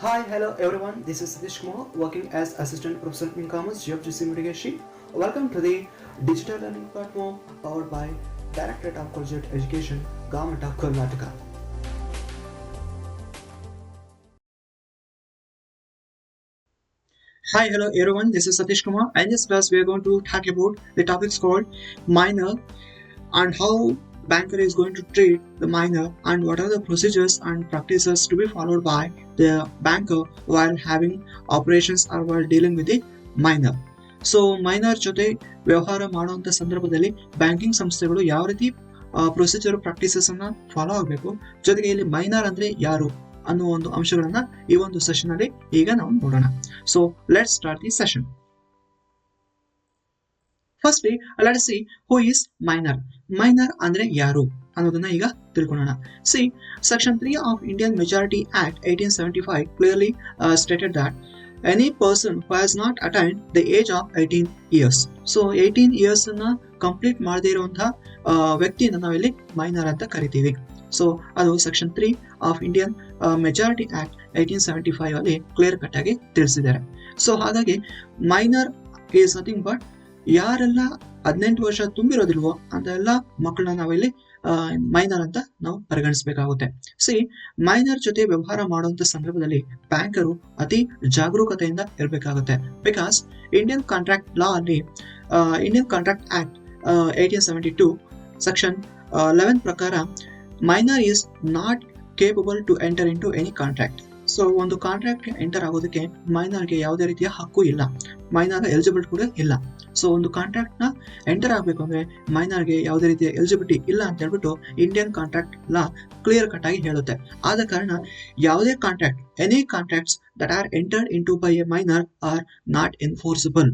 Hi, hello everyone. This is Satish Kumar, working as Assistant Professor in Commerce, GFGC Mitigation. Welcome to the digital learning platform powered by Directorate of Collegiate Education, Government of Karnataka. Hi, hello everyone. This is Satish Kumar. In this class, we are going to talk about the topics called minor and how banker is going to treat the minor and what are the procedures and practices to be followed by the banker while having operations or while dealing with the minor. So minor ಜೊತೆ ವ್ಯವಹಾರ ಮಾಡುವಂಥ ಸಂದರ್ಭದಲ್ಲಿ banking ಸಂಸ್ಥೆಗಳು ಯಾವ ರೀತಿ procedure practices ಅನ್ನ follow ಆಗಬೇಕು, ಜೊತೆಗೆ ಇಲ್ಲಿ ಮೈನರ್ ಅಂದ್ರೆ ಯಾರು ಅನ್ನುವ ಒಂದು ಅಂಶಗಳನ್ನ ಈ ಒಂದು ಸೆಷನ್ ಅಲ್ಲಿ ಈಗ ನಾವು ನೋಡೋಣ. So let's start the session. Firstly let's see who is minor. Minor ಅಂದ್ರೆ ಯಾರು ಅನ್ನೋದನ್ನ ಈಗ ತಿಳ್ಕೊಳ್ಳೋಣ. C section 3 of Indian majority act 1875 clearly stated that any person who has not attained the age of 18 years. So 18 years ಅನ್ನ complete ಮಾಡದೇ ಇರುವಂತಹ ವ್ಯಕ್ತಿಯನ್ನ ನಾವಿಲ್ಲಿ ಮೈನರ್ ಅಂತ ಕರಿತೀವಿ. ಸೊ ಅದು section 3 of Indian majority act 1875 ಅಲ್ಲಿ ಕ್ಲಿಯರ್ ಕಟ್ ಆಗಿ ತಿಳಿಸಿದ್ದಾರೆ. ಸೊ ಹಾಗಾಗಿ ಮೈನರ್ ಈಸ್ ನಥಿಂಗ್ ಬಟ್ ಯಾರೆಲ್ಲ 18 ವರ್ಷ ತುಂಬಿರೋದಿಲ್ವೋ ಅಂತ ಎಲ್ಲ ಮಕ್ಕಳನ್ನ ನಾವಿಲ್ಲಿ ಮೈನರ್ ಅಂತ ನಾವು ಪರಿಗಣಿಸಬೇಕಾಗುತ್ತೆ. ಸಿ ಮೈನರ್ ಜೊತೆ ವ್ಯವಹಾರ ಮಾಡುವಂತ ಸಂದರ್ಭದಲ್ಲಿ ಬ್ಯಾಂಕರು ಅತಿ ಜಾಗರೂಕತೆಯಿಂದ ಇರಬೇಕಾಗುತ್ತೆ. ಬಿಕಾಸ್ ಇಂಡಿಯನ್ ಕಾಂಟ್ರಾಕ್ಟ್ ಲಾ ಅಲ್ಲಿ ಇಂಡಿಯನ್ ಕಾಂಟ್ರಾಕ್ಟ್ ಆಕ್ಟ್ 1872 ಸೆಕ್ಷನ್ 11 ಪ್ರಕಾರ minor is not capable to enter in to any contract. So ಒಂದು ಕಾಂಟ್ರಾಕ್ಟ್ಗೆ ಎಂಟರ್ ಆಗೋದಕ್ಕೆ ಮೈನರ್ಗೆ ಯಾವುದೇ ರೀತಿಯ ಹಕ್ಕು ಇಲ್ಲ, ಮೈನರ್ ಎಲಿಜಿಬಲ್ ಕೂಡ ಇಲ್ಲ. ಸೊ ಒಂದು ಕಾಂಟ್ರಾಕ್ಟ್ ನ ಎಂಟರ್ ಆಗಬೇಕು ಅಂದ್ರೆ ಮೈನರ್ಗೆ ಯಾವುದೇ ರೀತಿಯ ಎಲಿಜಿಬಿಲಿಟಿ ಇಲ್ಲ ಅಂತ ಹೇಳ್ಬಿಟ್ಟು Indian contract law clear cut ಆಗಿ ಹೇಳುತ್ತೆ. ಆದ ಕಾರಣ ಯಾವುದೇ contract, any contracts that are entered in to by a minor are not enforceable.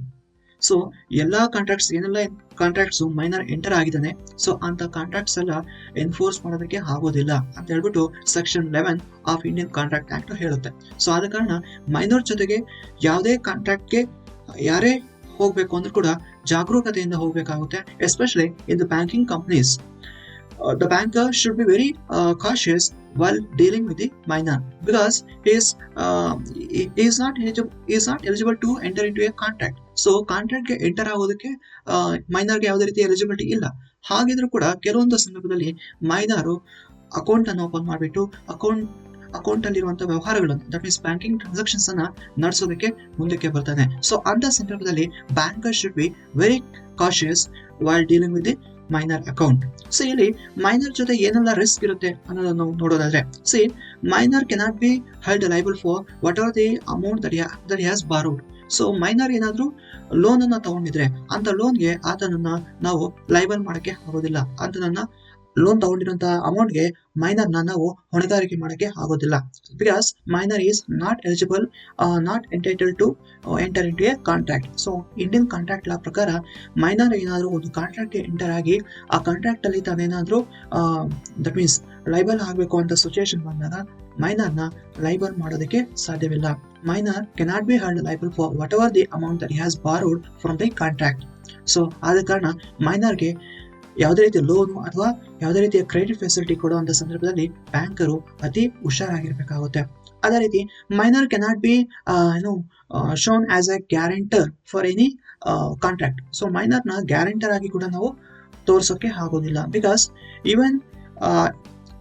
So ಎಲ್ಲಾ ಕಾಂಟ್ರಾಕ್ಟ್ಸ್ ಏನೆಲ್ಲ ಕಾಂಟ್ರಾಕ್ಟ್ಸ್ ಮೈನರ್ ಎಂಟರ್ ಆಗಿದ್ದಾನೆ, ಸೊ ಅಂತ ಕಾಂಟ್ರಾಕ್ಟ್ಸ್ ಎಲ್ಲ ಎನ್ಫೋರ್ಸ್ ಮಾಡೋದಕ್ಕೆ ಆಗೋದಿಲ್ಲ ಅಂತ ಹೇಳ್ಬಿಟ್ಟು section 11 of Indian contract act ಹೇಳುತ್ತೆ. ಸೊ ಆದ ಕಾರಣ ಮೈನರ್ ಜೊತೆಗೆ ಯಾವುದೇ ಕಾಂಟ್ರಾಕ್ಟ್ಗೆ ಯಾರೇ ಹೋಗ್ಬೇಕು ಅಂದ್ರೂ ಕೂಡ ಜಾಗರೂಕತೆಯಿಂದ ಹೋಗ್ಬೇಕಾಗುತ್ತೆ. Especially in the banking companies, the banker should be very cautious while dealing with the minor because he is not eligible to enter into a contract. So contract ಗೆ ಎಂಟರ್ ಆಗೋದಕ್ಕೆ ಮೈನರ್ಗೆ ಯಾವುದೇ ರೀತಿಯ ಎಲಿಜಿಬಿಲಿಟಿ ಇಲ್ಲ. ಹಾಗಿದ್ರೂ ಕೂಡ ಕೆಲವೊಂದು ಸಂದರ್ಭದಲ್ಲಿ ಮೈನರು ಅಕೌಂಟ್ ಅನ್ನು open ಮಾಡಿಬಿಟ್ಟು ಅಕೌಂಟ್ ಅಲ್ಲಿರುವಂತಹ ವ್ಯವಹಾರಗಳನ್ನು, ದಟ್ ಮೀನ್ಸ್ ಬ್ಯಾಂಕಿಂಗ್ ಟ್ರಾನ್ಸಾಕ್ಷನ್ಸ್ ಅನ್ನ ನಡೆಸೋದಕ್ಕೆ ಮುಂದಕ್ಕೆ ಬರ್ತಾನೆ. ಸೊ ಅಂತ ಸಂದರ್ಭದಲ್ಲಿ banker should be very cautious while dealing with the minor account. So ಇಲ್ಲಿ ಮೈನರ್ ಜೊತೆ ಏನೆಲ್ಲ ರಿಸ್ಕ್ ಇರುತ್ತೆ ಅನ್ನೋದನ್ನು ನಾವು ನೋಡೋದಾದ್ರೆ, see minor cannot be held liable for what are the amount that he has borrowed. So minor ಏನಾದ್ರೂ ಲೋನ್ ಅನ್ನ ತಗೊಂಡಿದ್ರೆ ಅಂತ ಲೋನ್ಗೆ ಆತನನ್ನ ನಾವು ಲೈಬಲ್ ಮಾಡಕ್ಕೆ ಆಗೋದಿಲ್ಲ. ಆತನನ್ನ ಲೋನ್ ತಗೊಂಡಿರುವಂತಹ ಅಮೌಂಟ್ಗೆ ಮೈನರ್ನ ನಾವು ಹೊಣೆಗಾರಿಕೆ ಮಾಡಕ್ಕೆ ಆಗೋದಿಲ್ಲ. Because minor is not eligible, not entitled to enter in to a contract. So Indian contract law ಪ್ರಕಾರ ಮೈನರ್ ಏನಾದರೂ ಒಂದು ಕಾಂಟ್ರಾಕ್ಟ್ಗೆ ಎಂಟರ್ ಆಗಿ ಆ ಕಾಂಟ್ರಾಕ್ಟ್ ಅಲ್ಲಿ ತಾನೇನಾದ್ರೂ ದಟ್ ಮೀನ್ಸ್ ಲೈಬಲ್ ಆಗಬೇಕು ಅಂತ ಸಿಚುಯೇಷನ್ ಬಂದಾಗ ಮೈನರ್ನ ಲೈಬಲ್ ಮಾಡೋದಕ್ಕೆ ಸಾಧ್ಯವಿಲ್ಲ. Minor cannot be held liable for whatever the amount that he has borrowed from the contract. So ಆದ ಕಾರಣ ಮೈನರ್ಗೆ ಯಾವುದೇ ರೀತಿಯ ಲೋನ್ ಅಥವಾ ಯಾವುದೇ ರೀತಿಯ ಕ್ರೆಡಿಟ್ ಫೆಸಿಲಿಟಿ ಕೊಡುವಂತ ಸಂದರ್ಭದಲ್ಲಿ ಬ್ಯಾಂಕರು ಅತಿ ಹುಷಾರಾಗಿರ್ಬೇಕಾಗುತ್ತೆ. ಅದೇ ರೀತಿ minor cannot be shown as a guarantor for any contract. So ಮೈನರ್ನ ಗ್ಯಾರಂಟರ್ ಆಗಿ ಕೂಡ ನಾವು ತೋರ್ಸೋಕೆ ಆಗೋದಿಲ್ಲ. Because even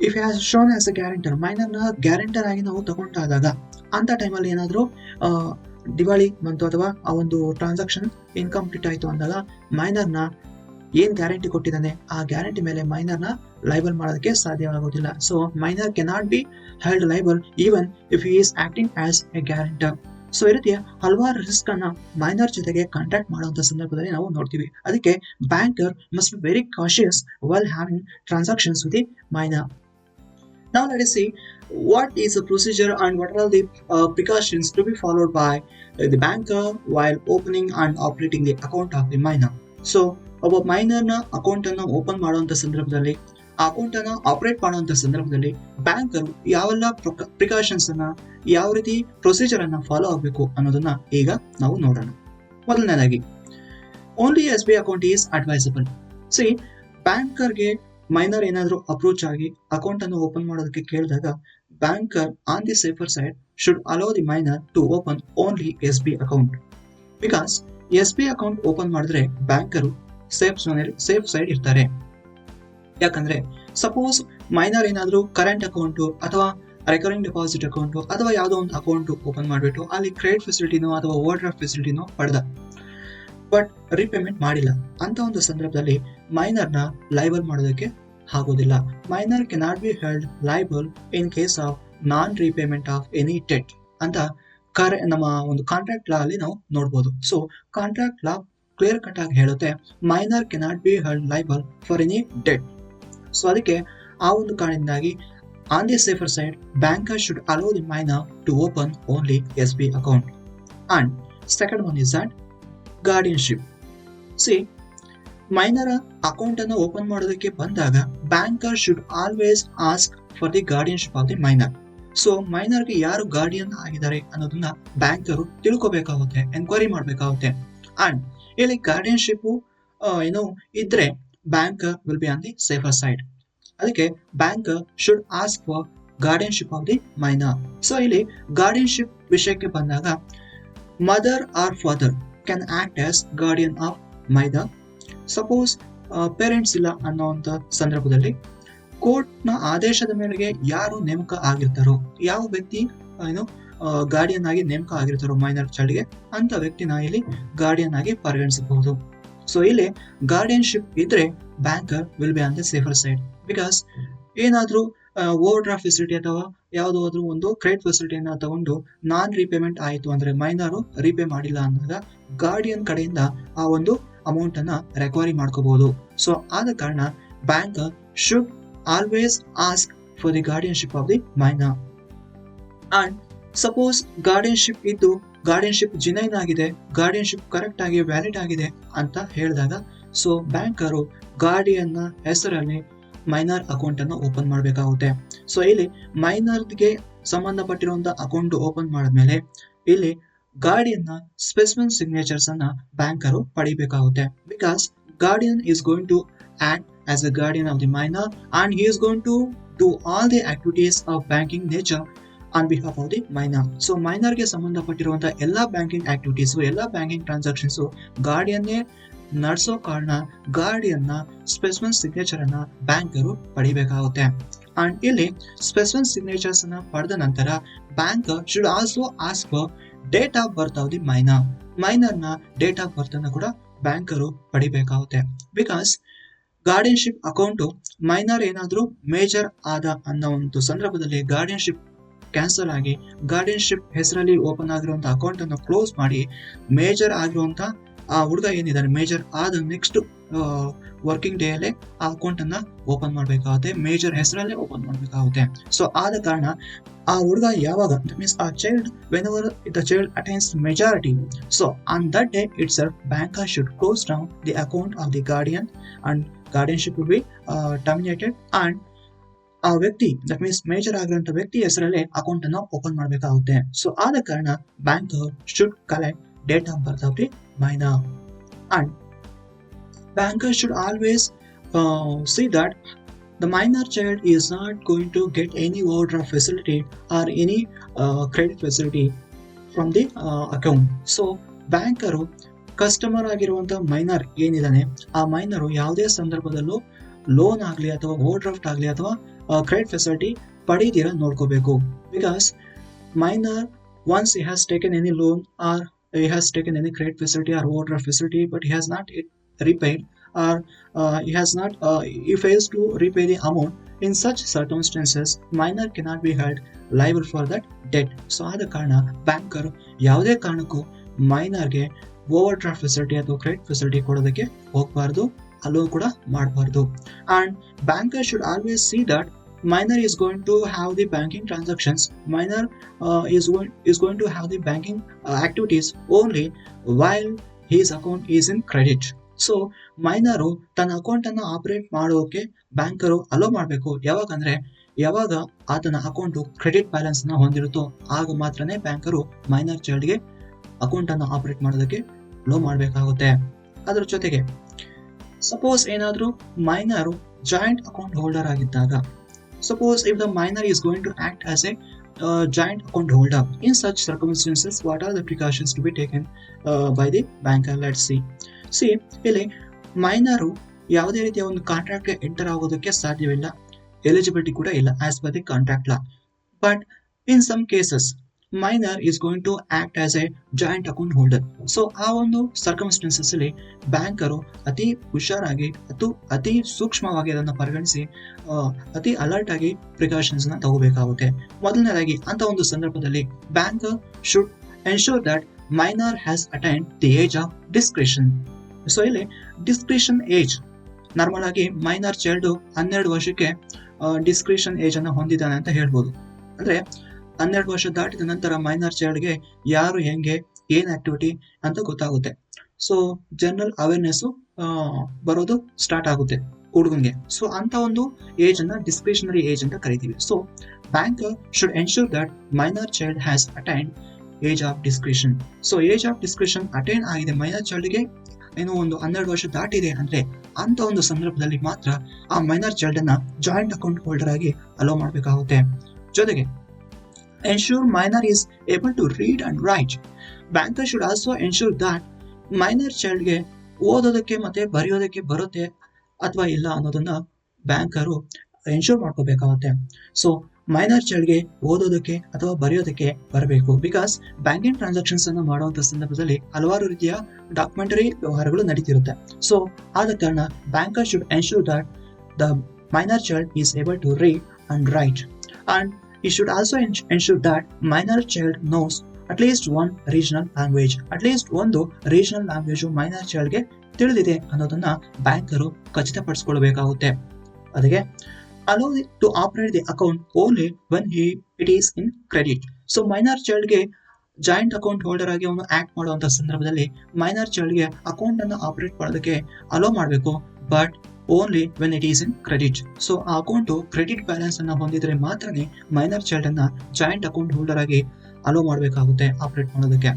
if has shown as a guarantor, ಮೈನರ್ನ ಗ್ಯಾರಂಟರ್ ಆಗಿ ನಾವು ತಗೊಂಡಾದಾಗ ಅಂತ ಟೈಮಲ್ಲಿ ಏನಾದರೂ ದಿವಾಳಿ ಬಂತು ಅಥವಾ ಆ ಒಂದು ಟ್ರಾನ್ಸಾಕ್ಷನ್ ಇನ್ಕಂಪ್ಲೀಟ್ ಆಯಿತು ಅಂದಾಗ ಮೈನರ್ನ ಏನ್ ಗ್ಯಾರಂಟಿ ಕೊಟ್ಟಿದ್ದಾನೆ ಆ ಗ್ಯಾರಂಟಿ ಮೇಲೆ ಮೈನರ್ನ ಲೈಬಲ್ ಮಾಡೋದಕ್ಕೆ ಸಾಧ್ಯವಾಗೋದಿಲ್ಲ. So minor cannot be held liable even if he is acting as a guarantor. So ಈ ರೀತಿಯ ಹಲವಾರು ರಿಸ್ಕ್ ಅನ್ನ ಮೈನರ್ ಜೊತೆಗೆ ಕಾಂಟ್ಯಾಕ್ಟ್ ಮಾಡುವಂತ ಸಂದರ್ಭದಲ್ಲಿ ನಾವು ನೋಡ್ತೀವಿ. ಅದಕ್ಕೆ banker must be very cautious while having transactions with the minor. Now let us see what is the procedure and what are the precautions to be followed by the banker while opening and operating the account of the minor. So ಒಬ್ಬ ಮೈನರ್ನ account ಅನ್ನು open ಮಾಡುವಂತ ಸಂದರ್ಭದಲ್ಲಿ, ಆ account ಅನ್ನು operate ಮಾಡುವಂತ ಸಂದರ್ಭದಲ್ಲಿ banker ಯಾವೆಲ್ಲ precautions ಅನ್ನ, ಯಾವ ರೀತಿ ಪ್ರೊಸೀಜರ್ ಅನ್ನ ಫಾಲೋ ಆಗಬೇಕು ಅನ್ನೋದನ್ನ ಈಗ ನಾವು ನೋಡೋಣ. ಮೊದಲನೇದಾಗಿ only SBI account is advisable. See ಬ್ಯಾಂಕರ್ಗೆ ಮೈನರ್ ಏನಾದರೂ ಅಪ್ರೋಚ್ ಆಗಿ ಅಕೌಂಟ್ ಅನ್ನು ಓಪನ್ ಮಾಡೋದಕ್ಕೆ ಕೇಳಿದಾಗ banker on the safer side should allow the minor to open only SB account. Because SB account open ಮಾಡಿದ್ರೆ ಬ್ಯಾಂಕರು ಸೇಫ್ ಸೈಡ್ ಇರ್ತಾರೆ. ಯಾಕಂದ್ರೆ suppose minor ಏನಾದ್ರು ಕರೆಂಟ್ ಅಕೌಂಟು ಅಥವಾ ರೆಕರಿಂಗ್ ಡೆಪಾಸಿಟ್ ಅಕೌಂಟು ಅಥವಾ ಯಾವುದೋ ಒಂದು ಅಕೌಂಟ್ ಓಪನ್ ಮಾಡಿಬಿಟ್ಟು ಅಲ್ಲಿ ಕ್ರೆಡಿಟ್ ಫೆಸಿಲಿಟಿನೋ ಅಥವಾ ಓವರ್ ಡ್ರಾಫ್ಟ್ ಫೆಸಿಲಿಟಿನೋ ಪಡೆದ, ಬಟ್ ರೀಪೇಮೆಂಟ್ ಮಾಡಿಲ್ಲ ಅಂತ ಒಂದು ಸಂದರ್ಭದಲ್ಲಿ ಮೈನರ್ನ ಲೈಬಲ್ ಮಾಡೋದಕ್ಕೆ ಆಗೋದಿಲ್ಲ. Minor cannot be held liable in case of non repayment of any debt ಅಂತ ನಮ್ಮ ಒಂದು ಕಾಂಟ್ರಾಕ್ಟ್ ಲಾ ಅಲ್ಲಿ ನಾವು ನೋಡ್ಬೋದು. So contract law clear cut ಆಗಿ ಹೇಳುತ್ತೆ minor cannot be held liable for any debt. So ಅದಕ್ಕೆ ಆ ಒಂದು ಕಾರಣದಿಂದಾಗಿ on the safer side banker should allow the minor to open only SB account. And second one is that guardianship. See minor account ಅನ್ನು open ಮಾಡೋದಕ್ಕೆ ಬಂದಾಗ banker should always ask for the guardianship of the minor. So ಮೈನರ್ಗೆ ಯಾರು guardian ಆಗಿದ್ದಾರೆ ಅನ್ನೋದನ್ನ banker ತಿಳ್ಕೊಬೇಕಾಗುತ್ತೆ, enquiry ಮಾಡಬೇಕಾಗುತ್ತೆ. And ಇಲ್ಲಿ ಗಾರ್ಡಿಯನ್ಶಿಪ್ ಇದ್ರೆ banker will be on the safer side. ಅದಕ್ಕೆ banker should ask for guardianship of the minor. So ಇಲ್ಲಿ ಗಾರ್ಡಿಯನ್ಶಿಪ್ ವಿಷಯಕ್ಕೆ ಬಂದಾಗ mother or father can act as guardian of minor. Suppose parents ಇಲ್ಲ ಅನ್ನೋಂಥ ಸಂದರ್ಭದಲ್ಲಿ ಕೋರ್ಟ್ನ ಆದೇಶದ ಮೇರೆಗೆ ಯಾರು ನೇಮಕ ಆಗಿರ್ತಾರೋ, ಯಾವ ವ್ಯಕ್ತಿ ಗಾರ್ಡಿಯನ್ ಆಗಿ ನೇಮಕ ಆಗಿರ್ತಾರೋ ಮೈನರ್ ಚೈಲ್ಡ್ಗೆ, ಅಂತ ವ್ಯಕ್ತಿನ ಇಲ್ಲಿ ಗಾರ್ಡಿಯನ್ ಆಗಿ ಪರಿಗಣಿಸಬಹುದು. ಸೊ ಇಲ್ಲಿ ಗಾರ್ಡಿಯನ್ಶಿಪ್ ಇದ್ರೆ banker will be on the safer side. Because ಏನಾದ್ರೂ ಓವರ್ ಡ್ರಾಫ್ಟ್ ಫೆಸಿಲಿಟಿ ಅಥವಾ ಯಾವುದಾದ್ರೂ ಒಂದು ಕ್ರೆಡಿಟ್ ಫೆಸಿಲಿಟಿಯನ್ನ ತಗೊಂಡು ನಾನ್ ರೀಪೇಮೆಂಟ್ ಆಯಿತು ಅಂದ್ರೆ ಮೈನರು ರೀಪೇ ಮಾಡಿಲ್ಲ ಅಂದಾಗ ಗಾರ್ಡಿಯನ್ ಕಡೆಯಿಂದ ಆ ಒಂದು ಅಮೌಂಟ್ ಅನ್ನ ರಿಕವರಿ ಮಾಡ್ಕೋಬಹುದು. ಸೊ ಆದ ಕಾರಣ banker should always ask for the guardianship of the minor. And suppose guardianship ಇದ್ದು ಗಾರ್ಡಿಯನ್ಶಿಪ್ ಜಿನೈನ್ ಆಗಿದೆ, ಗಾರ್ಡಿಯನ್ಶಿಪ್ ಕರೆಕ್ಟ್ ಆಗಿ ವ್ಯಾಲಿಡ್ ಆಗಿದೆ ಅಂತ ಹೇಳಿದಾಗ ಸೊ ಬ್ಯಾಂಕರು ಗಾರ್ಡಿಯನ್ನ ಹೆಸರಲ್ಲಿ ಮೈನರ್ ಅಕೌಂಟ್ ಅನ್ನು ಓಪನ್ ಮಾಡಬೇಕಾಗುತ್ತೆ. ಸೊ ಇಲ್ಲಿ ಮೈನರ್ಗೆ ಸಂಬಂಧಪಟ್ಟಿರುವಂತಹ ಅಕೌಂಟ್ ಓಪನ್ ಮಾಡಿದ್ಮೇಲೆ ಇಲ್ಲಿ ಗಾರ್ಡಿಯನ್ ನ ಸ್ಪೆಸಿಫಿಕ್ ಸಿಗ್ನೇಚರ್ಸ್ ಅನ್ನ ಬ್ಯಾಂಕರು ಪಡಿಬೇಕಾಗುತ್ತೆ. Because guardian is going to act as a guardian of the minor and he is going to do all the activities of banking nature on behalf of the minor. So minor ಗೆ ಸಂಬಂಧಪಟ್ಟಿರುವಂತಹ ಎಲ್ಲಾ banking activities, ಎಲ್ಲಾ banking transactions guardian ನಡೆಸೋ ಕಾರಣ guardian ನ specific signature ಅನ್ನ banker ಪಡಿಬೇಕಾಗುತ್ತೆ. And ಇಲ್ಲಿ ಸ್ಪೆಸಿಫಿಕ್ ಸಿಗ್ನೇಚರ್ಸ್ ಅನ್ನ ಪಡೆದ ನಂತರ banker should also ask for date of birth of the minor. Minor ನ ಡೇಟ್ ಆಫ್ ಬರ್ತ್ ಅನ್ನ ಕೂಡ ಬ್ಯಾಂಕರು ಪಡಿಬೇಕಾಗುತ್ತೆ. ಬಿಕಾಸ್ ಗಾರ್ಡಿಯನ್ಶಿಪ್ ಅಕೌಂಟು ಮೈನರ್ ಏನಾದ್ರೂ ಮೇಜರ್ ಆದ ಅನ್ನೋ ಒಂದು ಸಂದರ್ಭದಲ್ಲಿ ಗಾರ್ಡಿಯನ್ಶಿಪ್ ಕ್ಯಾನ್ಸಲ್ ಆಗಿ ಗಾರ್ಡಿಯನ್ಶಿಪ್ ಹೆಸರಲ್ಲಿ ಓಪನ್ ಆಗಿರುವಂತ ಅಕೌಂಟ್ ಅನ್ನು ಕ್ಲೋಸ್ ಮಾಡಿ ಮೇಜರ್ ಆಗಿರುವಂತ ಆ ಹುಡುಗ ಏನಿದ್ದಾನೆ ಮೇಜರ್ ಆದ ನೆಕ್ಸ್ಟ್ ವರ್ಕಿಂಗ್ ಡೇ ಅಲ್ಲೇ ಆ ಅಕೌಂಟ್ ಅನ್ನ ಓಪನ್ ಮಾಡ್ಬೇಕಾಗುತ್ತೆ, ಮೇಜರ್ ಹೆಸರಲ್ಲೇ ಓಪನ್ ಮಾಡ್ಬೇಕಾಗುತ್ತೆ. ಸೊ ಆದ ಕಾರಣ ಆ ಹುಡುಗ ಯಾವಾಗ ಮೀನ್ಸ್ ಆ child whenever the child attains majority, so on that day itself banker should close down the account of the guardian and guardianship will be terminated and ಆ ವ್ಯಕ್ತಿ ದಟ್ ಮೀನ್ಸ್ ಮೇಜರ್ ಆಗಿರುವಂತ ವ್ಯಕ್ತಿ ಹೆಸರಲ್ಲೇ ಅಕೌಂಟ್ ಅನ್ನು open ಮಾಡಬೇಕಾಗುತ್ತೆ. So ಆದ ಕಾರಣ banker should collect date of birth of the minor and banker should always see that the minor child is not going to get any overdraft facility or any credit facility from the account. So banker customer ಆಗಿರುವಂತ minor ಏನಿದಾನೆ ಆ ಮೈನರು ಯಾವುದೇ ಸಂದರ್ಭದಲ್ಲೂ loan ಆಗಲಿ ಅಥವಾ over draft ಆಗಲಿ ಅಥವಾ credit facility ಪಡೆದಿರ ನೋಡ್ಕೋಬೇಕು. Because minor once he has taken any loan or he has taken any credit facility or overdraft facility but he has not repaid or he fails to repay the amount, in such circumstances minor cannot be held liable for that debt. So ಆದ ಕಾರಣ banker ಯಾವುದೇ ಕಾರಣಕ್ಕೂ ಮೈನರ್ಗೆ over draft facility ಅಥವಾ credit facility ಕೊಡೋದಕ್ಕೆ ಹೋಗಬಾರ್ದು, hello ಕೂಡ ಮಾಡಬಾರ್ದು. And banker should always see that minor is going to have the banking transactions, minor is going to have the banking activities only while his account is in credit. So ಮೈನರು ತನ್ನ account ಅನ್ನು operate ಮಾಡೋಕೆ banker hello ಮಾಡಬೇಕು. ಯಾವಾಗಂದ್ರೆ ಯಾವಾಗ ಆತನ account credit balance ನ ಹೊಂದಿರುತ್ತೋ ಆಗ ಮಾತ್ರನೇ banker minor ಚೈಲ್ಡ್ಗೆ ಅಕೌಂಟ್ ಅನ್ನು ಆಪರೇಟ್ ಮಾಡೋದಕ್ಕೆ ಅಲೋ ಮಾಡಬೇಕಾಗುತ್ತೆ. ಅದರ ಜೊತೆಗೆ ಸಪೋಸ್ ಏನಾದ್ರೂ ಮೈನರು ಜಾಯಿಂಟ್ ಅಕೌಂಟ್ ಹೋಲ್ಡರ್ ಆಗಿದ್ದಾಗ, Suppose if the minor is going to act as a joint account holder, in such circumstances, what are the precautions to be taken by the banker? Let's see. ಇಲ್ಲಿ ಮೈನರು ಯಾವುದೇ ರೀತಿಯ ಒಂದು ಕಾಂಟ್ರಾಕ್ಟ್ಗೆ enter ಆಗೋದಕ್ಕೆ ಸಾಧ್ಯವಿಲ್ಲ, eligibility ಕೂಡ ಇಲ್ಲ as per the contract law. But in some cases minor is going to act as a joint account holder. So ಆ ಒಂದು ಸರ್ಕಮ್ಸ್ಟೆನ್ಸಸ್ ಅಲ್ಲಿ ಬ್ಯಾಂಕರು ಅತಿ ಹುಷಾರಾಗಿ ಅತಿ ಸೂಕ್ಷ್ಮವಾಗಿ ಅದನ್ನು ಪರಿಗಣಿಸಿ ಅತಿ ಅಲರ್ಟ್ ಆಗಿ ಪ್ರಿಕಾಷನ್ಸ್ ನ ತಗೋಬೇಕಾಗುತ್ತೆ. ಮೊದಲನೇದಾಗಿ ಅಂತ ಒಂದು ಸಂದರ್ಭದಲ್ಲಿ banker should ensure that minor has attained the age of discretion. So ಇಲ್ಲಿ ಡಿಸ್ಕ್ರಿಷನ್ ಏಜ್ ನಾರ್ಮಲ್ ಆಗಿ ಮೈನರ್ ಚೈಲ್ಡ್ 12 ವರ್ಷಕ್ಕೆ ಡಿಸ್ಕ್ರಿಷನ್ ಏಜ್ ಅನ್ನು ಹೊಂದಿದ್ದಾನೆ ಅಂತ ಹೇಳ್ಬೋದು. ಅಂದ್ರೆ 12 ವರ್ಷ ದಾಟಿದ ನಂತರ ಮೈನರ್ ಚೈಲ್ಡ್ಗೆ ಯಾರು ಹೆಂಗೆ ಏನ್ ಆಕ್ಟಿವಿಟಿ ಅಂತ ಗೊತ್ತಾಗುತ್ತೆ. ಸೊ ಜನರಲ್ ಅವೇರ್ನೆಸ್ ಬರೋದು ಸ್ಟಾರ್ಟ್ ಆಗುತ್ತೆ ಹುಡುಗನ್ಗೆ. ಸೊ ಅಂತ ಒಂದು ಏಜ್ ಅನ್ನ ಡಿಸ್ಕ್ರಿಷನರಿ ಏಜ್ ಅಂತ ಕರಿತೀವಿ. So banker should ensure that minor child has attained age of discretion. So age of discretion attain ಆಗಿದೆ ಮೈನರ್ ಚೈಲ್ಡ್ಗೆ, ಏನೋ ಒಂದು 12 ವರ್ಷ ದಾಟಿದೆ ಅಂದ್ರೆ ಅಂತ ಒಂದು ಸಂದರ್ಭದಲ್ಲಿ ಮಾತ್ರ ಆ ಮೈನರ್ ಚೈಲ್ಡ್ ಅನ್ನ ಜಾಯಿಂಟ್ ಅಕೌಂಟ್ ಹೋಲ್ಡರ್ ಆಗಿ ಅಲೋ ಮಾಡಬೇಕಾಗುತ್ತೆ. ಜೊತೆಗೆ ensure minor is able to read and write. Banker should also ensure that minor childಗೆ ಓದೋದಕ್ಕೆ ಮತ್ತೆ ಬರೆಯೋದಕ್ಕೆ ಬರುತ್ತೆ ಅಥವಾ ಇಲ್ಲ ಅನ್ನೋದನ್ನ ಬ್ಯಾಂಕರು ಎನ್ಶೂರ್ ಮಾಡ್ಕೋಬೇಕಾಗುತ್ತೆ. ಸೊ ಮೈನರ್ ಚೈಲ್ಡ್ಗೆ ಓದೋದಕ್ಕೆ ಅಥವಾ ಬರೆಯೋದಕ್ಕೆ ಬರಬೇಕು. ಬಿಕಾಸ್ ಬ್ಯಾಂಕಿಂಗ್ ಟ್ರಾನ್ಸಾಕ್ಷನ್ಸ್ ಅನ್ನು ಮಾಡುವಂತ ಸಂದರ್ಭದಲ್ಲಿ ಹಲವಾರು ರೀತಿಯ ಡಾಕ್ಯುಮೆಂಟರಿ ವ್ಯವಹಾರಗಳು ನಡೀತಿರುತ್ತೆ. ಸೊ ಆದ ಕಾರಣ banker should ensure that the minor child is able to read and write, and he should also ensure that minor child knows at least one regional language. at least ಒಂದು regional language minor ಚೈಲ್ಡ್ಗೆ ತಿಳಿದಿದೆ ಅನ್ನೋದನ್ನ banker ಖಚಿತಪಡಿಸಿಕೊಳ್ಳಬೇಕಾಗುತ್ತೆ. ಅದಕ್ಕೆ allow to operate the account only when it is in credit. So minor ಚೈಲ್ಡ್ಗೆ joint account holder ಆಗಿ ಅವನು act ಮಾಡುವಂತ ಸಂದರ್ಭದಲ್ಲಿ minor ಚೈಲ್ಡ್ಗೆ ಅಕೌಂಟ್ ಅನ್ನು ಆಪರೇಟ್ ಮಾಡೋದಕ್ಕೆ ಅಲೋ ಮಾಡಬೇಕು, but only when it is in credit. So ಆ ಅಕೌಂಟ್ ಕ್ರೆಡಿಟ್ ಬ್ಯಾಲೆನ್ಸ್ ಅನ್ನ ಹೊಂದಿದ್ರೆ ಮಾತ್ರನೇ ಮೈನರ್ ಚೈಲ್ಡ್ ಅನ್ನ ಜಾಯಿಂಟ್ ಅಕೌಂಟ್ ಹೋಲ್ಡರ್ ಆಗಿ ಅಲೋ ಮಾಡಬೇಕಾಗುತ್ತೆ ಆಪರೇಟ್ ಮಾಡೋದಕ್ಕೆ.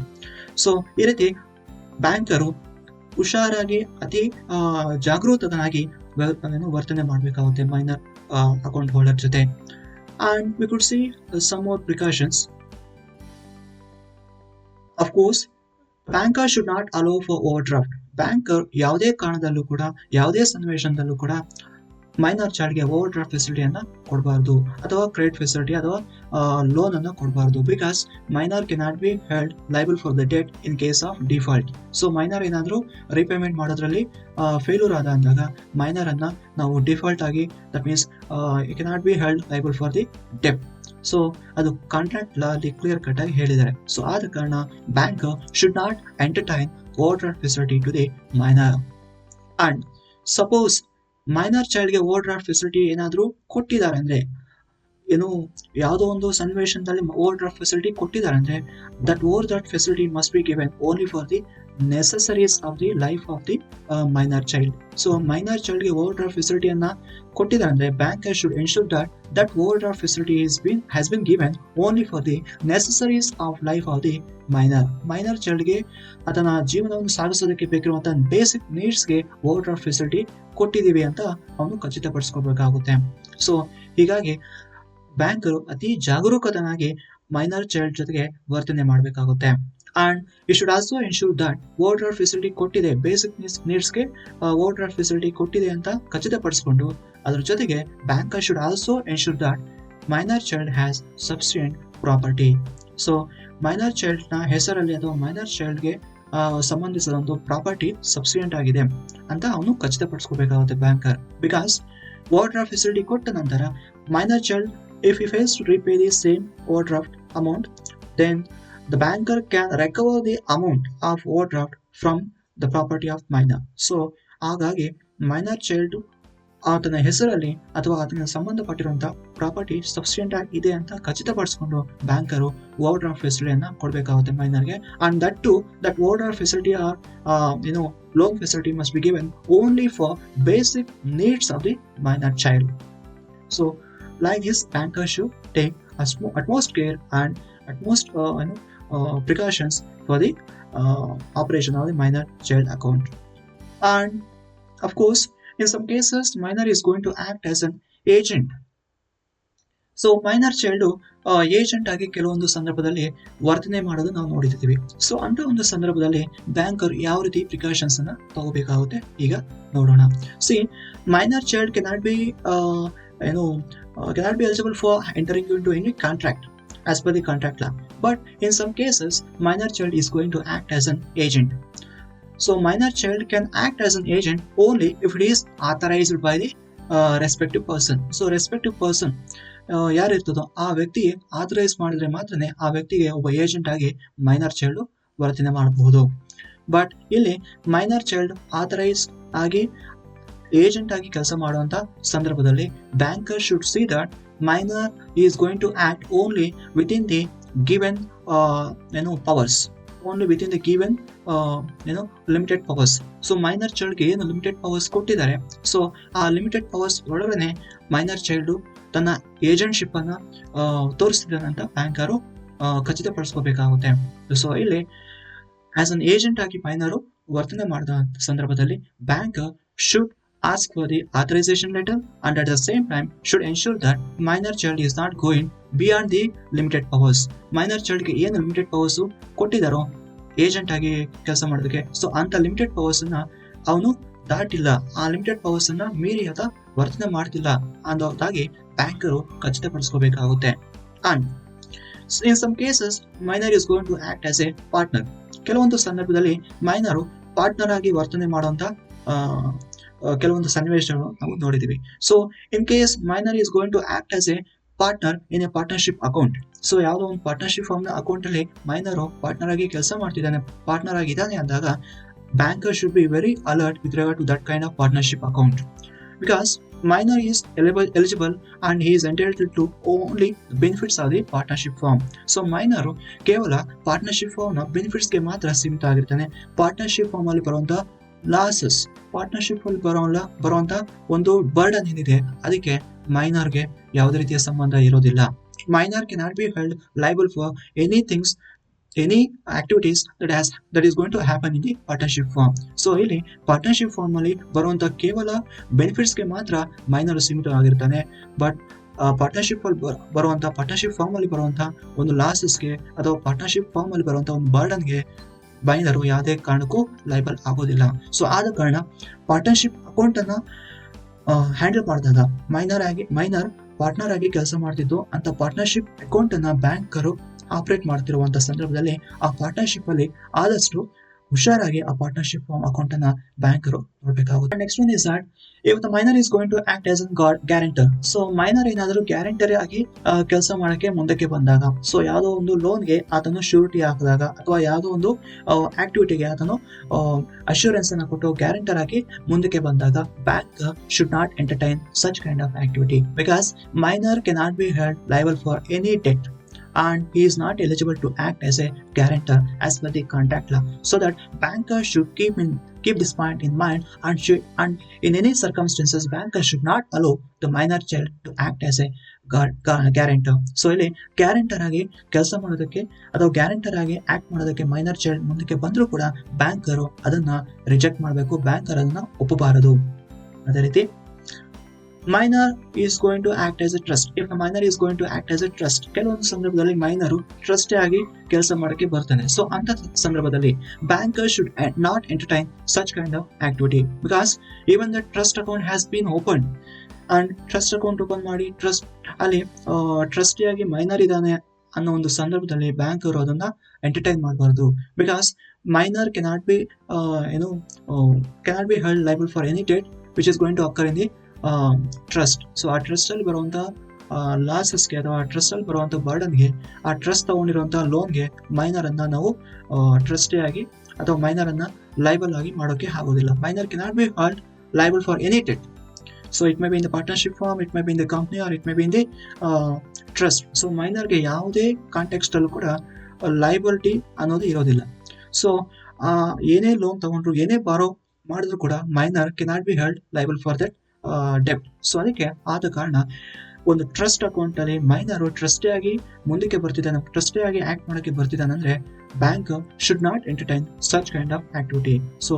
ಸೊ ಈ ರೀತಿ ಬ್ಯಾಂಕರು ಹುಷಾರಾಗಿ ಅತಿ ಜಾಗೃತನಾಗಿ ವರ್ತನೆ ಮಾಡಬೇಕಾಗುತ್ತೆ ಮೈನರ್ ಅಕೌಂಟ್ ಹೋಲ್ಡರ್ ಜೊತೆ. And we could see some more precautions. Of course banker should not allow for over draft. Banker ಯಾವುದೇ ಕಾರಣದಲ್ಲೂ ಕೂಡ ಯಾವುದೇ ಸನ್ನಿವೇಶದಲ್ಲೂ ಕೂಡ ಮೈನರ್ ಚೈಲ್ಡ್ಗೆ ಓವರ್ ಡ್ರಾಫ್ಟ್ ಫೆಸಿಲಿಟಿಯನ್ನ ಕೊಡಬಾರ್ದು ಅಥವಾ ಕ್ರೆಡಿಟ್ ಫೆಸಿಲಿಟಿ ಅಥವಾ ಲೋನ್ ಅನ್ನ ಕೊಡಬಾರ್ದು. Because minor cannot be held liable for the debt in case of default. So minor ಏನಾದರೂ ರೀಪೇಮೆಂಟ್ ಮಾಡೋದ್ರಲ್ಲಿ ಫೇಲ್ಯೂರ್ ಆದ ಅಂದಾಗ ಮೈನರ್ ಅನ್ನ ನಾವು ಡಿಫಾಲ್ಟ್ ಆಗಿ that means it cannot be held liable for the debt. So ಅದು ಕಾಂಟ್ರಾಕ್ಟ್ ಲಾ ಅಲ್ಲಿ clear cut ಆಗಿ ಹೇಳಿದ್ದಾರೆ. ಸೊ ಆದ ಕಾರಣ banker should not entertain overdraft facility to the minor. And suppose minor ಚೈಲ್ಡ್ಗೆ ಓವರ್ಡ್ರಾಫ್ಟ್ ಫೆಸಿಲಿಟಿ ಏನಾದರೂ ಕೊಟ್ಟಿದ್ದಾರೆ ಅಂದ್ರೆ, ಏನು ಯಾವುದೋ ಒಂದು ಸನ್ನಿವೇಶದಲ್ಲಿ ಓವರ್ಡ್ರಾಫ್ಟ್ ಫೆಸಿಲಿಟಿ ಕೊಟ್ಟಿದ್ದಾರೆ ಅಂದ್ರೆ that overdraft facility must be given only for the necessities of the life of the minor child. So minor ಚೈಲ್ಡ್ಗೆ ಓವರ್ಡ್ರಾಫ್ಟ್ ಫೆಸಿಲಿಟಿಯನ್ನ ಕೊಟ್ಟಿದ್ದಾರೆ ಅಂದ್ರೆ banker should ensure that overdraft facility has been given only for the necessaries of life of the minor childಗೆ ಅದನ್ನ ಜೀವನವನ್ನು ಸಾಗಿಸೋದಕ್ಕೆ ಬೇಕಿರುವಂತಹ basic ನೀಡ್ಸ್ಗೆ overdraft facility ಕೊಟ್ಟಿದ್ದೀವಿ ಅಂತ ಅವನು ಖಚಿತಪಡಿಸ್ಕೋಬೇಕಾಗುತ್ತೆ. ಸೊ ಹೀಗಾಗಿ ಬ್ಯಾಂಕರು ಅತಿ ಜಾಗರೂಕತನಾಗಿ ಮೈನರ್ ಚೈಲ್ಡ್ ಜೊತೆಗೆ ವರ್ತನೆ ಮಾಡಬೇಕಾಗುತ್ತೆ. And you should also ensure that overdraft facility ಕೊಟ್ಟಿದೆ, ಬೇಸಿಕ್ ನೀಡ್ಸ್ಗೆ ಓವರ್ಡ್ರಾಫ್ಟ್ ಫೆಸಿಲಿಟಿ ಕೊಟ್ಟಿದೆ ಅಂತ ಖಚಿತಪಡಿಸಿಕೊಂಡು ಅದರ ಜೊತೆಗೆ banker should also ensure that minor child has sufficient property. So minor child ನ ಹೆಸರಲ್ಲಿ ಅಥವಾ ಮೈನರ್ ಚೈಲ್ಡ್ಗೆ ಸಂಬಂಧಿಸಿದ ಒಂದು ಪ್ರಾಪರ್ಟಿ ಸಫಿಷಿಯಂಟ್ ಆಗಿದೆ ಅಂತ ಅವನು ಖಚಿತಪಡಿಸ್ಕೋಬೇಕಾಗುತ್ತೆ ಬ್ಯಾಂಕರ್. ಬಿಕಾಸ್ ಓವರ್ಡ್ರಾಫ್ಟ್ ಫೆಸಿಲಿಟಿ ಕೊಟ್ಟ ನಂತರ minor child if he fails to repay the same overdraft amount, then the banker can recover the amount of overdraft from the property of minor. So ಹಾಗಾಗಿ minor child ಆತನ ಹೆಸರಲ್ಲಿ ಅಥವಾ ಆತನ ಸಂಬಂಧಪಟ್ಟಿರುವಂತಹ property sufficient ಆಗಿ ಇದೆ ಅಂತ ಖಚಿತಪಡಿಸಿಕೊಂಡು ಬ್ಯಾಂಕರು ಓವರ್ಡ್ರಾಫ್ಟ್ ಫೆಸಿಲಿಟಿಯನ್ನ ಕೊಡಬೇಕಾಗುತ್ತೆ ಮೈನರ್ಗೆ. And that overdraft facility or loan facility must be given only for basic needs of the minor child. So like this, bankers should take utmost care and utmost precautions for the operation of the minor child account. And of course, in some cases, minor is going to act as an agent so minor child agent ಆಗಿ ಕೆಲವೊಂದು ಸಂದರ್ಭದಲ್ಲಿ ವರ್ತನೆ ಮಾಡೋದು ನಾವು ನೋಡಿರ್ತೀವಿ. So ಅಂತ ಒಂದು ಸಂದರ್ಭದಲ್ಲಿ ಬ್ಯಾಂಕರ್ ಯಾವ ರೀತಿ ಪ್ರಿಕಾಷನ್ಸ್ ಅನ್ನ ತಗೋಬೇಕಾಗುತ್ತೆ ಈಗ ನೋಡೋಣ. C minor child cannot be eligible for entering into any contract as per the contract law, but in some cases minor child is going to act as an agent. So minor child can act as an agent only if it is authorized by the respective person. So respective person ಯಾರು ಇರ್ತದೋ ಆ ವ್ಯಕ್ತಿಗೆ authorise ಮಾಡಿದ್ರೆ ಮಾತ್ರನೇ ಆ ವ್ಯಕ್ತಿಗೆ ಒಬ್ಬ agent ಆಗಿ ಮೈನರ್ ಚೈಲ್ಡ್ ವರ್ತನೆ ಮಾಡಬಹುದು. ಬಟ್ ಇಲ್ಲಿ ಮೈನರ್ ಚೈಲ್ಡ್ ಆಥರೈಸ್ ಆಗಿ ಏಜೆಂಟ್ ಆಗಿ ಕೆಲಸ ಮಾಡುವಂತ ಸಂದರ್ಭದಲ್ಲಿ banker should see that minor is going to act only within the given powers, only within the given limited powers. So minor ಚೈಲ್ಡ್ಗೆ ಏನು ಲಿಮಿಟೆಡ್ ಪವರ್ಸ್ ಕೊಟ್ಟಿದ್ದಾರೆ, so ಆ limited powers ಒಳಗಡೆ ಮೈನರ್ ಚೈಲ್ಡ್ ತನ್ನ agentship ಅನ್ನ ತೋರಿಸ್ತಿದ್ದಾನೆ ಅಂತ banker ಖಚಿತಪಡಿಸ್ಕೋಬೇಕಾಗುತ್ತೆ. ಸೊ ಇಲ್ಲಿ ಆಸ್ ಅನ್ ಏಜೆಂಟ್ ಆಗಿ ಮೈನರು ವರ್ತನೆ ಮಾಡಿದ ಸಂದರ್ಭದಲ್ಲಿ bank should ask for the authorization letter and at the same time should ensure that minor child is not going beyond the limited powers. minor child ಗೆ ಏನು limited powers ಕೊಟ್ಟಿದಾರೋ agent ಆಗಿ ಕೆಲಸ ಮಾಡೋದಕ್ಕೆ, so ಅಂತ limited powers ಅನ್ನ ಅವನು ದಾಟಿಲ್ಲ, ಆ limited powers ಅನ್ನ ಮೀರಿ ಆತ ವರ್ತನೆ ಮಾಡ್ತಿಲ್ಲ ಅನ್ನೋದಾಗಿ ಬ್ಯಾಂಕರು ಖಚಿತಪಡಿಸ್ಕೋಬೇಕಾಗುತ್ತೆ. And in some cases minor is going to act as a partner. ಕೆಲವೊಂದು ಸಂದರ್ಭದಲ್ಲಿ ಮೈನರು ಪಾರ್ಟ್ನರ್ ಆಗಿ ವರ್ತನೆ ಮಾಡುವಂತ ಕೆಲವೊಂದು ಸನ್ನಿವೇಶಗಳು ನಾವು ನೋಡಿದೀವಿ. So in case minor is going to act as a partner in a partnership account. So ಯಾವುದೋ ಒಂದು ಪಾರ್ಟ್ನರ್ಶಿಪ್ ಫಾರ್ಮ್ ನ ಅಕೌಂಟ್ ಅಲ್ಲಿ ಮೈನರ್ ಪಾರ್ಟ್ನರ್ ಆಗಿ ಕೆಲಸ ಮಾಡ್ತಿದ್ದಾನೆ, ಪಾರ್ಟ್ನರ್ ಆಗಿದ್ದಾನೆ ಅಂದಾಗ banker should be very alert with regard to that kind of partnership account, because minor is eligible and he is entitled to only benefits of the partnership firm. So minor ಕೇವಲ partnership firm ನ benefits ಗೆ ಮಾತ್ರ ಸೀಮಿತ ಆಗಿರ್ತಾನೆ. Partnership firm ಅಲ್ಲಿ ಬರುವಂತ losses, partnership ಅಲ್ಲಿ ಬರುವಂತ ಒಂದು ಬರ್ಡನ್ ಏನಿದೆ ಅದಕ್ಕೆ ಮೈನರ್ಗೆ ಯಾವುದೇ ರೀತಿಯ ಸಂಬಂಧ ಇರೋದಿಲ್ಲ. Minor cannot be held liable for any activities that is going to happen in the partnership firm. So ಇಲ್ಲಿ ಪಾರ್ಟ್ನರ್ಶಿಪ್ ಫಾರ್ಮ್ ಅಲ್ಲಿ ಬರುವಂತ ಕೇವಲ ಬೆನಿಫಿಟ್ಸ್ ಗೆ ಮಾತ್ರ ಮೈನರ್ ಸೀಮಿತವಾಗಿರ್ತಾನೆ. ಬಟ್ ಪಾರ್ಟ್ನರ್ಶಿಪ್ ಫಾರ್ಮ್ ಅಲ್ಲಿ ಬರುವಂತ ಒಂದು ಲಾಸಸ್ಗೆ ಅಥವಾ ಪಾರ್ಟ್ನರ್ಶಿಪ್ ಫಾರ್ಮ್ ಅಲ್ಲಿ ಬರುವಂತ ಒಂದು ಬರ್ಡನ್ಗೆ ಮೈನರು ಯಾವುದೇ ಕಾರಣಕ್ಕೂ ಲೈಬಲ್ ಆಗೋದಿಲ್ಲ. ಸೊ ಆದ ಕಾರಣ ಪಾರ್ಟ್ನರ್ಶಿಪ್ ಅಕೌಂಟ್ ಅನ್ನ ಹ್ಯಾಂಡಲ್ ಮಾಡಿದಾಗ ಮೈನರ್ ಪಾರ್ಟ್ನರ್ ಆಗಿ ಕೆಲಸ ಮಾಡ್ತಿದ್ದು ಅಂತ ಪಾರ್ಟ್ನರ್ಶಿಪ್ ಅಕೌಂಟ್ ಅನ್ನ ಬ್ಯಾಂಕರು ಆಪರೇಟ್ ಮಾಡ್ತಿರುವಂತ ಸಂದರ್ಭದಲ್ಲಿ ಆ ಪಾರ್ಟ್ನರ್ಶಿಪ್ ಅಲ್ಲಿ ಆದಷ್ಟು ಹುಷಾರಾಗಿ ಆ ಪಾರ್ಟ್ನರ್ಶಿಪ್ ಫಾರ್ಮ್ ಅಕೌಂಟ್ ಅನ್ನ ಬ್ಯಾಂಕರು ನೋಡ್ಬೇಕಾಗುತ್ತೆ. Next one is that if the minor is going to act as an guarantor. So minor ಏನಾದರೂ ಗ್ಯಾರಂಟರ್ ಆಗಿ ಕೆಲಸ ಮಾಡಕ್ಕೆ ಮುಂದಕ್ಕೆ ಬಂದಾಗ, ಸೊ ಯಾವುದೋ ಒಂದು ಲೋನ್ಗೆ ಆತನು ಶ್ಯೂರಿಟಿ ಹಾಕಿದಾಗ ಅಥವಾ ಯಾವುದೋ ಒಂದು ಆಕ್ಟಿವಿಟಿಗೆ ಆತನು ಅಶ್ಯೂರೆನ್ಸ್ ಅನ್ನ ಕೊಟ್ಟು ಗ್ಯಾರಂಟರ್ ಆಗಿ ಮುಂದಕ್ಕೆ ಬಂದಾಗ bank should not entertain such kind of activity, because minor cannot be held liable for any debt and he is not eligible to act as a guarantor as per the contract law. So that bankers should keep this point in mind and in any circumstances banker should not allow the minor child to act as a guarantor. So ಇಲ್ಲಿ guarantor ಆಗಿ ಕೆಲಸ ಮಾಡೋದಕ್ಕೆ ಅಥವಾ guarantor ಆಗಿ act ಮಾಡೋದಕ್ಕೆ minor child ಮುಂದಕ್ಕೆ ಬಂದರೂ ಕೂಡ ಬ್ಯಾಂಕರು ಅದನ್ನ ರಿಜೆಕ್ಟ್ ಮಾಡಬೇಕು, ಬ್ಯಾಂಕರ್ ಅದನ್ನ ಒಪ್ಪಬಾರದು. ಅದೇ ರೀತಿ minor is going to act as a trust. If the minor is going to act as a trust, ಕೆಲವೊಂದು ಸಂದರ್ಭದಲ್ಲಿ ಮೈನರು ಟ್ರಸ್ಟ್ ಆಗಿ ಕೆಲಸ ಮಾಡಕ್ಕೆ ಬರ್ತಾನೆ. ಸೊ ಅಂತ ಸಂದರ್ಭದಲ್ಲಿ banker should not entertain such kind of activity, because even the trust account has been opened and trust account open ಮಾಡಿ trust ಅಲ್ಲಿ ಟ್ರಸ್ಟಿ ಆಗಿ ಮೈನರ್ ಇದ್ದಾನೆ ಅನ್ನೋ ಒಂದು ಸಂದರ್ಭದಲ್ಲಿ ಬ್ಯಾಂಕರು ಅದನ್ನ ಎಂಟರ್ಟೈನ್ ಮಾಡಬಾರ್ದು, because minor cannot be held liable for any debt which is going to occur in the trust. So ಆ ಟ್ರಸ್ಟ್ ಅಲ್ಲಿ ಬರುವಂತ ಲಾಸಸ್ಗೆ ಅಥವಾ ಟ್ರಸ್ಟ್ ಅಲ್ಲಿ ಬರುವಂತ ಬರ್ಡನ್ಗೆ, ಆ ಟ್ರಸ್ಟ್ ತಗೊಂಡಿರುವಂತಹ ಲೋನ್ಗೆ ಮೈನರ್ ಅನ್ನ ನಾವು ಟ್ರಸ್ಟಿ ಆಗಿ ಅಥವಾ ಮೈನರ್ ಅನ್ನ ಲೈಬಲ್ ಆಗಿ ಮಾಡೋಕೆ ಆಗೋದಿಲ್ಲ. Minor cannot be held liable for any debt. So it may be in the partnership firm, it may be in the company or it may be in the trust. So ಮೈನರ್ಗೆ ಯಾವುದೇ context ಅಲ್ಲೂ ಕೂಡ ಲೈಬಲಿಟಿ ಅನ್ನೋದು ಇರೋದಿಲ್ಲ. So ಏನೇ loan ತಗೊಂಡ್ರು, ಏನೇ borrow ಮಾಡಿದ್ರು ಕೂಡ minor cannot be held liable for that ಡೆಪ್ಟ್. ಸೊ ಅದಕ್ಕೆ ಆದ ಕಾರಣ ಒಂದು ಟ್ರಸ್ಟ್ ಅಕೌಂಟ್ ಅಲ್ಲಿ ಮೈನರ್ ಟ್ರಸ್ಟಿ ಆಗಿ ಮುಂದಕ್ಕೆ ಬರ್ತಿದ್ದಾನೆ, ಟ್ರಸ್ಟಿ ಆಗಿ ಆಕ್ಟ್ ಮಾಡಕ್ಕೆ ಬರ್ತಿದ್ದಾನೆ ಅಂದ್ರೆ bank should not entertain such kind of activity. So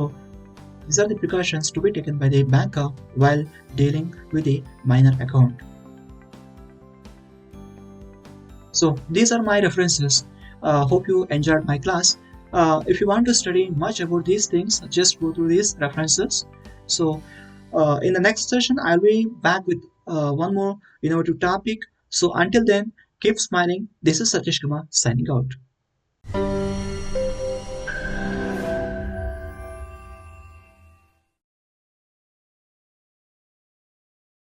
these are the precautions to be taken by the banker while dealing with the minor account. So these are my references. Hope you enjoyed my class. If you want to study much about these things, just go through these references. So in the next session, I'll be back with one more innovative topic. So until then, keep smiling. This is Satish Kumar signing out.